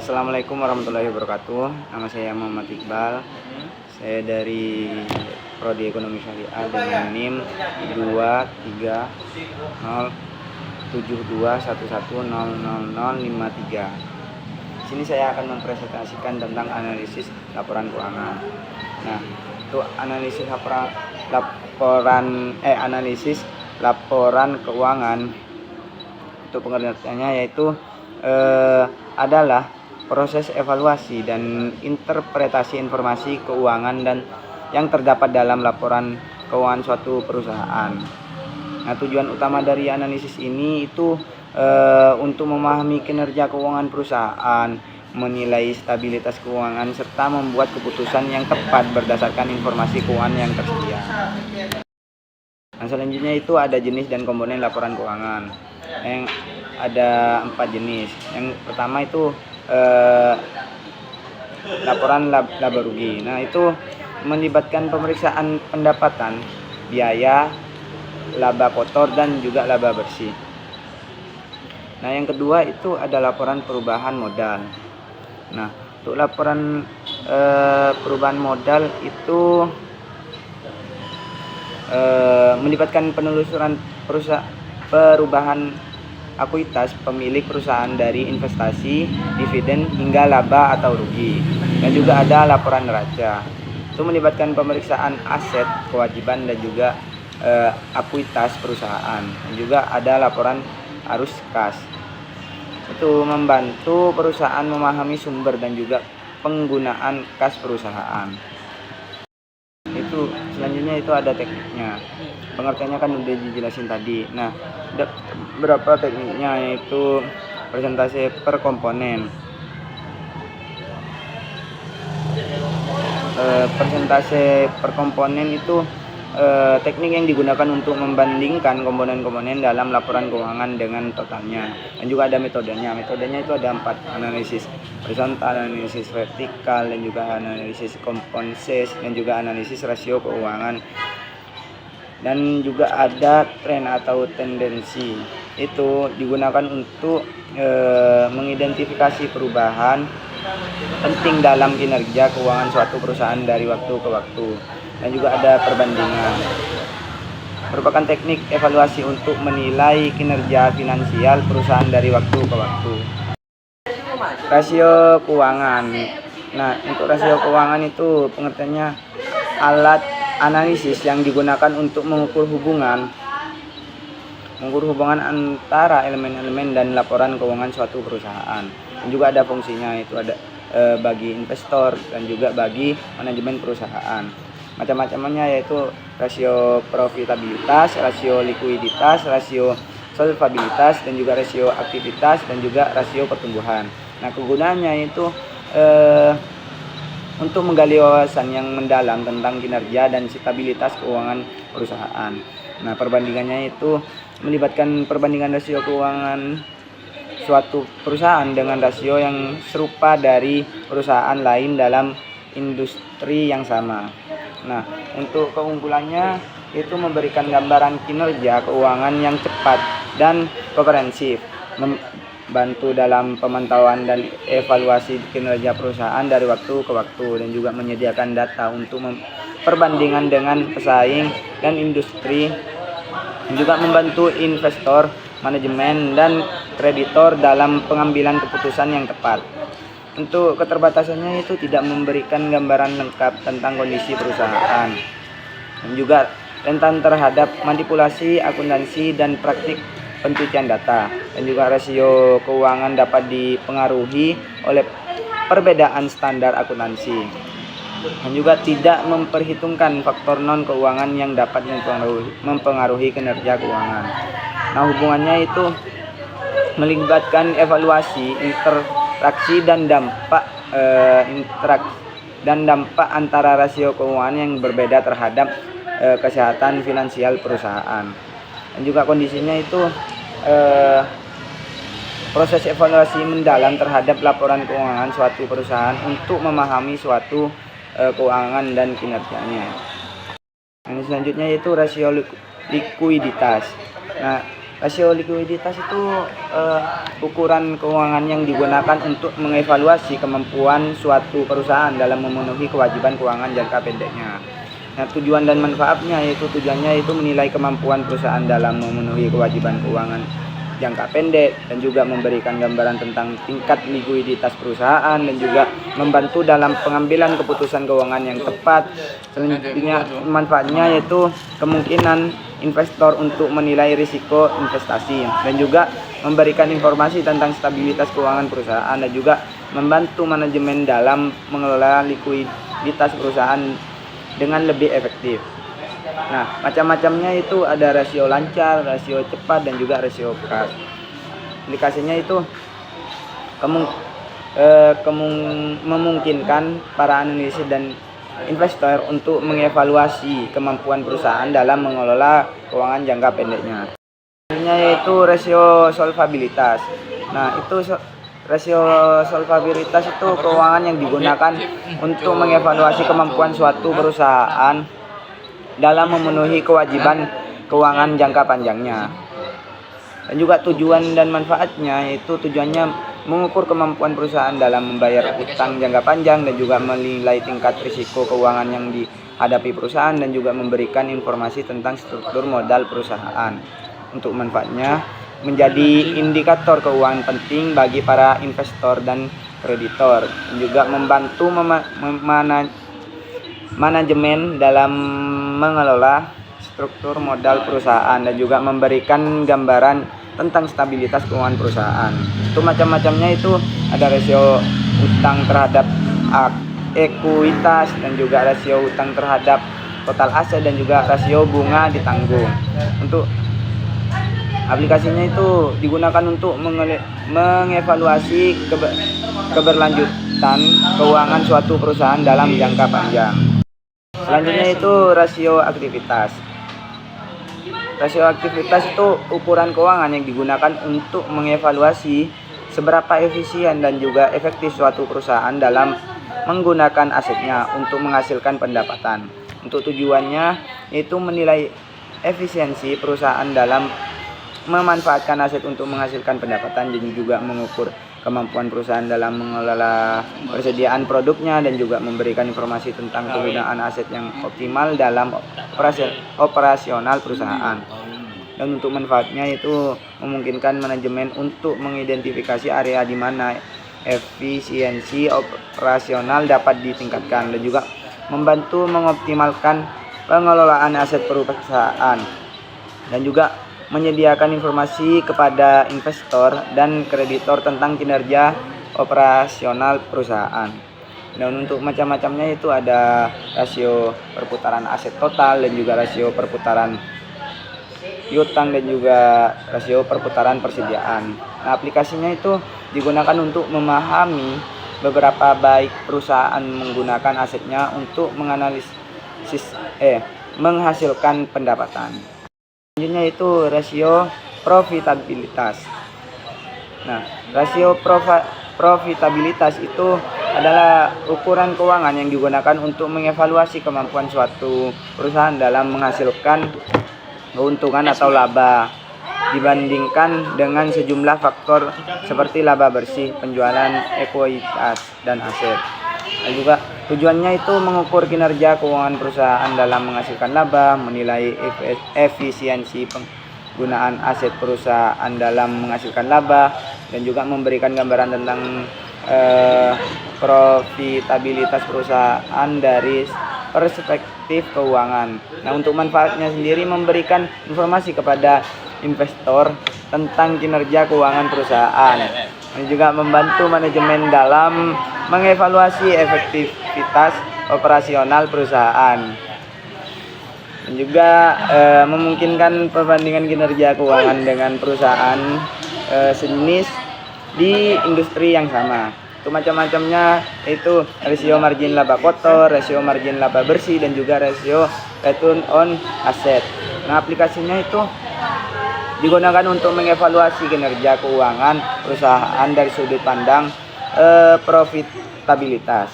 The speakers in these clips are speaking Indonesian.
Assalamualaikum warahmatullahi wabarakatuh. Nama saya Muhammad Iqbal. Saya dari Prodi Ekonomi Syariah dengan NIM 2307211000053. Di sini saya akan mempresentasikan tentang analisis laporan keuangan. Nah, untuk analisis analisis laporan keuangan, untuk pengertiannya yaitu adalah proses evaluasi dan interpretasi informasi keuangan dan yang terdapat dalam laporan keuangan suatu perusahaan. Nah, tujuan utama dari analisis ini itu untuk memahami kinerja keuangan perusahaan, menilai stabilitas keuangan, serta membuat keputusan yang tepat berdasarkan informasi keuangan yang tersedia. Nah, selanjutnya itu ada jenis dan komponen laporan keuangan. Yang ada 4 jenis. Yang pertama itu laporan laba rugi. Nah, itu melibatkan pemeriksaan pendapatan, biaya, laba kotor dan juga laba bersih. Nah, yang kedua itu ada laporan perubahan modal. Nah, untuk laporan perubahan modal itu melibatkan penelusuran perubahan akuitas pemilik perusahaan dari investasi, dividen hingga laba atau rugi. Dan juga ada laporan neraca. Itu melibatkan pemeriksaan aset, kewajiban dan juga akuitas perusahaan. Dan juga ada laporan arus kas. Itu membantu perusahaan memahami sumber dan juga penggunaan kas perusahaan. Itu selanjutnya itu ada tekniknya. Pengertiannya kan udah dijelasin tadi. Nah, ada berapa tekniknya, yaitu presentasi per komponen. Persentase per komponen itu teknik yang digunakan untuk membandingkan komponen-komponen dalam laporan keuangan dengan totalnya. Dan juga ada metodenya. Metodenya itu ada 4: analisis horizontal, analisis vertikal, dan juga analisis komponses, dan juga analisis rasio keuangan. Dan juga ada tren atau tendensi. Itu digunakan untuk mengidentifikasi perubahan penting dalam kinerja keuangan suatu perusahaan dari waktu ke waktu. Dan juga ada perbandingan. Merupakan teknik evaluasi untuk menilai kinerja finansial perusahaan dari waktu ke waktu. Rasio keuangan. Nah, untuk rasio keuangan itu pengertiannya alat analisis yang digunakan untuk mengukur hubungan antara elemen-elemen dan laporan keuangan suatu perusahaan. Dan juga ada fungsinya, itu ada bagi investor dan juga bagi manajemen perusahaan. Macam-macamnya yaitu rasio profitabilitas, rasio likuiditas, rasio solvabilitas, dan juga rasio aktivitas, dan juga rasio pertumbuhan. Nah, kegunaannya itu untuk menggali wawasan yang mendalam tentang kinerja dan stabilitas keuangan perusahaan. Nah, perbandingannya itu melibatkan perbandingan rasio keuangan suatu perusahaan dengan rasio yang serupa dari perusahaan lain dalam industri yang sama. Nah, untuk keunggulannya itu memberikan gambaran kinerja keuangan yang cepat dan komprehensif, membantu dalam pemantauan dan evaluasi kinerja perusahaan dari waktu ke waktu, dan juga menyediakan data untuk perbandingan dengan pesaing dan industri, dan juga membantu investor, manajemen, dan kreditor dalam pengambilan keputusan yang tepat. Untuk keterbatasannya itu tidak memberikan gambaran lengkap tentang kondisi perusahaan, dan juga rentan terhadap manipulasi akuntansi dan praktik pencucian data. Dan juga rasio keuangan dapat dipengaruhi oleh perbedaan standar akuntansi, dan juga tidak memperhitungkan faktor non keuangan yang dapat mempengaruhi kinerja keuangan. Nah, hubungannya itu melibatkan evaluasi interaksi dan dampak antara rasio keuangan yang berbeda terhadap kesehatan finansial perusahaan. Dan juga kondisinya itu proses evaluasi mendalam terhadap laporan keuangan suatu perusahaan untuk memahami suatu keuangan dan kinerjanya. Yang selanjutnya yaitu rasio likuiditas. Nah, Rasio likuiditas itu ukuran keuangan yang digunakan untuk mengevaluasi kemampuan suatu perusahaan dalam memenuhi kewajiban keuangan jangka pendeknya. Nah, tujuan dan manfaatnya tujuannya menilai kemampuan perusahaan dalam memenuhi kewajiban keuangan jangka pendek dan juga memberikan gambaran tentang tingkat likuiditas perusahaan dan juga membantu dalam pengambilan keputusan keuangan yang tepat. Selanjutnya manfaatnya kemungkinan investor untuk menilai risiko investasi dan juga memberikan informasi tentang stabilitas keuangan perusahaan dan juga membantu manajemen dalam mengelola likuiditas perusahaan dengan lebih efektif. Nah, macam-macamnya ada rasio lancar, rasio cepat, dan juga rasio kas. Aplikasinya memungkinkan para analis dan investor untuk mengevaluasi kemampuan perusahaan dalam mengelola keuangan jangka pendeknya. Yaitu rasio solvabilitas. Nah, rasio solvabilitas keuangan yang digunakan untuk mengevaluasi kemampuan suatu perusahaan dalam memenuhi kewajiban keuangan jangka panjangnya. Dan juga tujuan dan manfaatnya tujuannya mengukur kemampuan perusahaan dalam membayar utang jangka panjang dan juga menilai tingkat risiko keuangan yang dihadapi perusahaan dan juga memberikan informasi tentang struktur modal perusahaan. Untuk manfaatnya menjadi indikator keuangan penting bagi para investor dan kreditor dan juga membantu manajemen dalam mengelola struktur modal perusahaan dan juga memberikan gambaran tentang stabilitas keuangan perusahaan. Itu macam-macamnya ada rasio utang terhadap ekuitas dan juga rasio utang terhadap total aset dan juga rasio bunga ditanggung. Untuk aplikasinya digunakan untuk mengevaluasi keberlanjutan keuangan suatu perusahaan dalam jangka panjang. Selanjutnya rasio aktivitas. Rasio aktivitas ukuran keuangan yang digunakan untuk mengevaluasi seberapa efisien dan juga efektif suatu perusahaan dalam menggunakan asetnya untuk menghasilkan pendapatan. Untuk tujuannya menilai efisiensi perusahaan dalam memanfaatkan aset untuk menghasilkan pendapatan dan juga mengukur kemampuan perusahaan dalam mengelola persediaan produknya dan juga memberikan informasi tentang penggunaan aset yang optimal dalam operasional perusahaan. Dan untuk manfaatnya memungkinkan manajemen untuk mengidentifikasi area di mana efisiensi operasional dapat ditingkatkan dan juga membantu mengoptimalkan pengelolaan aset perusahaan dan juga menyediakan informasi kepada investor dan kreditor tentang kinerja operasional perusahaan. Dan untuk macam-macamnya ada rasio perputaran aset total dan juga rasio perputaran piutang dan juga rasio perputaran persediaan. Nah, aplikasinya digunakan untuk memahami beberapa baik perusahaan menggunakan asetnya untuk menghasilkan pendapatan. Selanjutnya rasio profitabilitas. Nah, rasio profitabilitas adalah ukuran keuangan yang digunakan untuk mengevaluasi kemampuan suatu perusahaan dalam menghasilkan keuntungan atau laba dibandingkan dengan sejumlah faktor seperti laba bersih, penjualan, ekuitas, dan aset. Dan juga tujuannya mengukur kinerja keuangan perusahaan dalam menghasilkan laba, menilai efisiensi penggunaan aset perusahaan dalam menghasilkan laba, dan juga memberikan gambaran tentang profitabilitas perusahaan dari perspektif keuangan. Nah, untuk manfaatnya sendiri memberikan informasi kepada investor tentang kinerja keuangan perusahaan dan juga membantu manajemen dalam mengevaluasi efektivitas operasional perusahaan dan juga memungkinkan perbandingan kinerja keuangan dengan perusahaan sejenis di industri yang sama. Itu macam-macamnya rasio margin laba kotor, rasio margin laba bersih, dan juga rasio return on asset. Nah, aplikasinya digunakan untuk mengevaluasi kinerja keuangan perusahaan dari sudut pandang profitabilitas.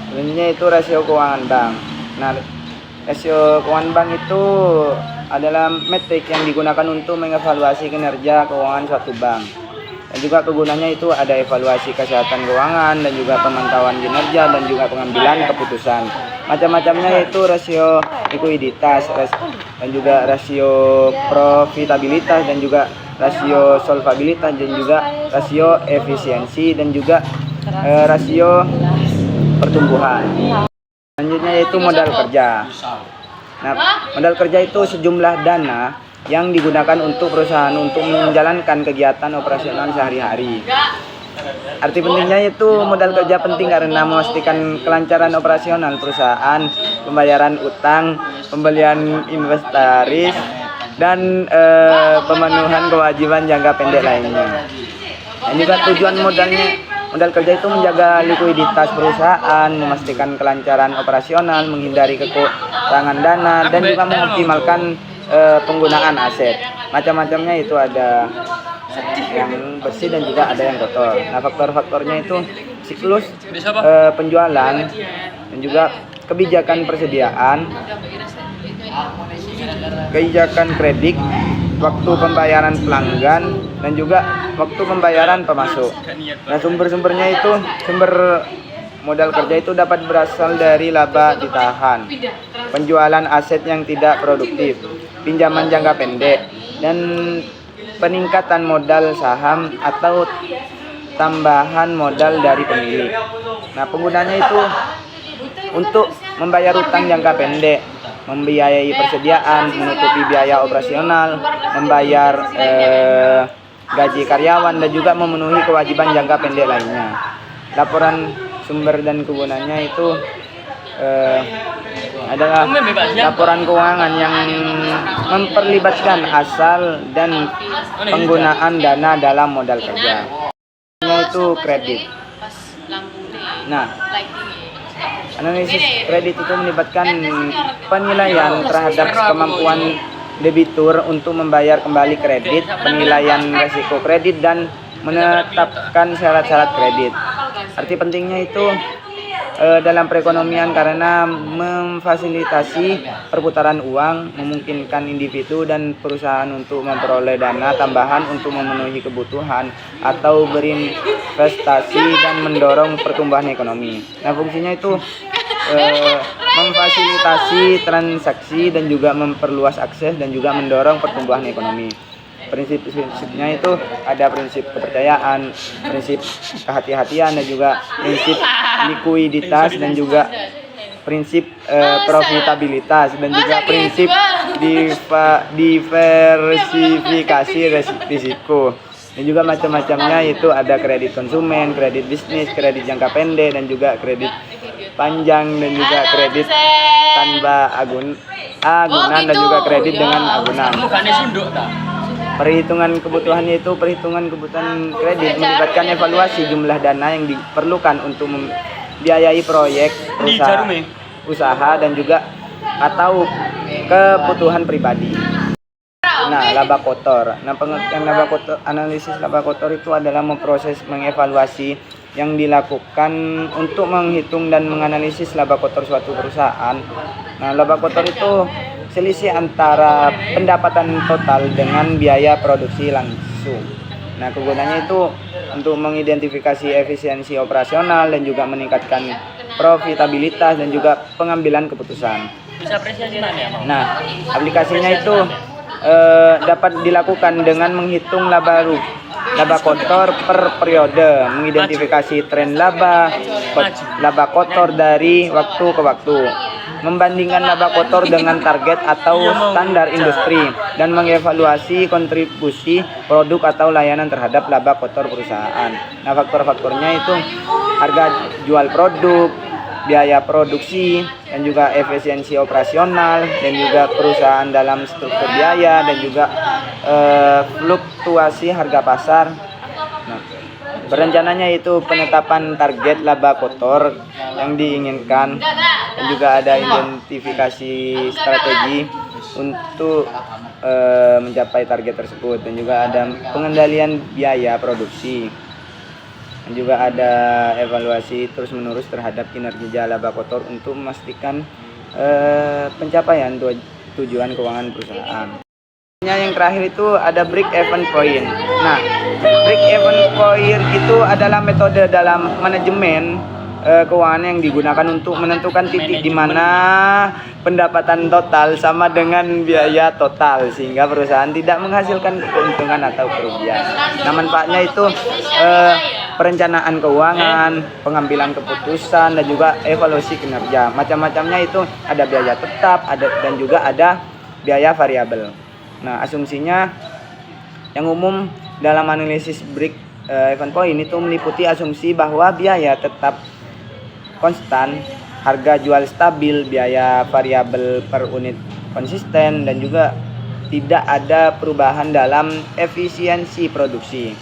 Selanjutnya rasio keuangan bank. Nah, rasio keuangan bank adalah metrik yang digunakan untuk mengevaluasi kinerja keuangan suatu bank. Dan juga kegunaannya itu ada evaluasi kesehatan keuangan dan juga pemantauan kinerja dan juga pengambilan keputusan. Macam-macamnya itu rasio likuiditas dan juga rasio profitabilitas dan juga rasio solvabilitas dan juga rasio efisiensi dan juga rasio pertumbuhan. Selanjutnya yaitu modal kerja. Nah, modal kerja itu sejumlah dana yang digunakan untuk perusahaan untuk menjalankan kegiatan operasional sehari-hari. Arti pentingnya itu modal kerja penting karena memastikan kelancaran operasional perusahaan, pembayaran utang, pembelian inventaris, dan pemenuhan kewajiban jangka pendek lainnya. Dan juga tujuan modal kerja itu menjaga likuiditas perusahaan, memastikan kelancaran operasional, menghindari kekurangan dana, dan juga mengoptimalkan penggunaan aset. Macam-macamnya itu ada yang bersih dan juga ada yang kotor. Nah, faktor-faktornya itu siklus penjualan dan juga kebijakan persediaan, kebijakan kredit, waktu pembayaran pelanggan, dan juga waktu pembayaran pemasok. Nah, sumber-sumbernya itu sumber modal kerja itu dapat berasal dari laba ditahan, penjualan aset yang tidak produktif, pinjaman jangka pendek, dan peningkatan modal saham atau tambahan modal dari pemilik. Nah, penggunanya itu untuk membayar utang jangka pendek, membiayai persediaan, menutupi biaya operasional, membayar gaji karyawan, dan juga memenuhi kewajiban jangka pendek lainnya. Laporan sumber dan kegunaannya itu adalah laporan keuangan yang memperlibatkan asal dan penggunaan dana dalam modal kerja. Itu kredit. Nah, analisis kredit itu melibatkan penilaian terhadap kemampuan debitur untuk membayar kembali kredit, penilaian risiko kredit, dan menetapkan syarat-syarat kredit. Arti pentingnya itu dalam perekonomian karena memfasilitasi perputaran uang, memungkinkan individu dan perusahaan untuk memperoleh dana tambahan untuk memenuhi kebutuhan atau berinvestasi dan mendorong pertumbuhan ekonomi. Nah, fungsinya itu memfasilitasi transaksi dan juga memperluas akses dan juga mendorong pertumbuhan ekonomi. Prinsip-prinsipnya itu ada prinsip kepercayaan, prinsip kehati-hatian, dan juga prinsip likuiditas, dan juga prinsip profitabilitas, dan juga prinsip diversifikasi risiko. Dan juga macam-macamnya itu ada kredit konsumen, kredit bisnis, kredit jangka pendek, dan juga kredit panjang, dan juga kredit tanpa agunan, dan juga kredit dengan agunan. Perhitungan kebutuhannya itu perhitungan kebutuhan kredit melibatkan evaluasi jumlah dana yang diperlukan untuk membiayai proyek usaha dan juga atau kebutuhan pribadi. Nah, laba kotor. Nah, pengertian laba kotor, analisis laba kotor itu adalah memproses mengevaluasi yang dilakukan untuk menghitung dan menganalisis laba kotor suatu perusahaan. Nah, laba kotor itu selisih antara pendapatan total dengan biaya produksi langsung. Nah, kegunaannya itu untuk mengidentifikasi efisiensi operasional dan juga meningkatkan profitabilitas dan juga pengambilan keputusan. Nah, aplikasinya itu dapat dilakukan dengan menghitung laba kotor per periode, mengidentifikasi tren laba kotor dari waktu ke waktu, membandingkan laba kotor dengan target atau standar industri, dan mengevaluasi kontribusi produk atau layanan terhadap laba kotor perusahaan. Nah, faktor-faktornya itu harga jual produk, biaya produksi, dan juga efisiensi operasional, dan juga perusahaan dalam struktur biaya, dan juga fluktuasi harga pasar. Nah, berencananya itu penetapan target laba kotor yang diinginkan, dan juga ada identifikasi strategi untuk mencapai target tersebut, dan juga ada pengendalian biaya produksi. Dan juga ada evaluasi terus-menerus terhadap kinerja laba kotor untuk memastikan pencapaian tujuan keuangan perusahaan. Yang terakhir itu ada break even point. Nah, break even point itu adalah metode dalam manajemen keuangan yang digunakan untuk menentukan titik di mana pendapatan total sama dengan biaya total sehingga perusahaan tidak menghasilkan keuntungan atau kerugian. Nah, manfaatnya itu perencanaan keuangan, pengambilan keputusan, dan juga evaluasi kinerja. Macam-macamnya itu ada biaya tetap, dan juga ada biaya variabel. Nah, asumsinya yang umum dalam analisis break even point itu meliputi asumsi bahwa biaya tetap konstan, harga jual stabil, biaya variabel per unit konsisten, dan juga tidak ada perubahan dalam efisiensi produksi.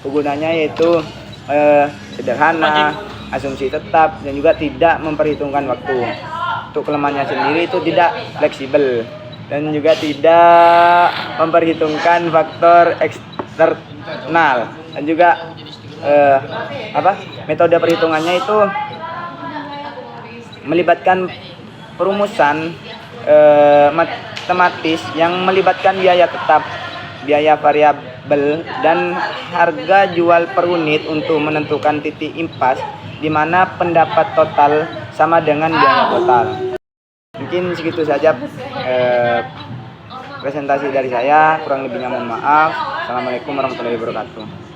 Kegunaannya yaitu sederhana, asumsi tetap, dan juga tidak memperhitungkan waktu. Untuk kelemahannya sendiri itu tidak fleksibel dan juga tidak memperhitungkan faktor eksternal, dan juga metode perhitungannya itu melibatkan perumusan matematis yang melibatkan biaya tetap, biaya variabel, dan harga jual per unit untuk menentukan titik impas di mana pendapat total sama dengan biaya total. Mungkin segitu saja presentasi dari saya, kurang lebihnya mohon maaf. Assalamualaikum warahmatullahi wabarakatuh.